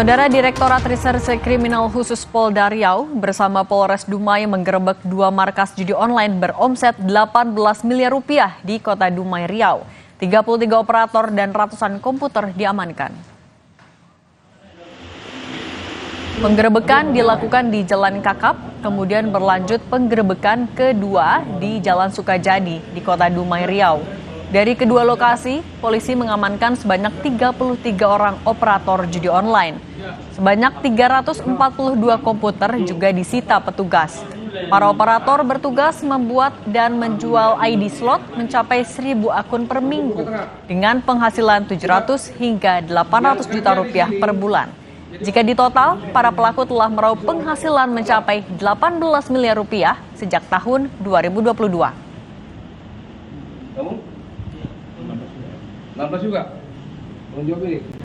Saudara Direktorat Reserse Kriminal Khusus Polda Riau bersama Polres Dumai menggerebek 2 markas judi online beromset 18 miliar rupiah di Kota Dumai, Riau. 33 operator dan ratusan komputer diamankan. Penggerebekan dilakukan di Jalan Kakap, kemudian berlanjut penggerebekan kedua di Jalan Sukajadi di Kota Dumai, Riau. Dari kedua lokasi, polisi mengamankan sebanyak 33 orang operator judi online. Sebanyak 342 komputer juga disita petugas. Para operator bertugas membuat dan menjual ID slot mencapai 1.000 akun per minggu dengan penghasilan 700 hingga 800 juta rupiah per bulan. Jika ditotal, para pelaku telah meraup penghasilan mencapai 18 miliar rupiah sejak tahun 2022. Kamu? 16 juga? Tolong jawab ini.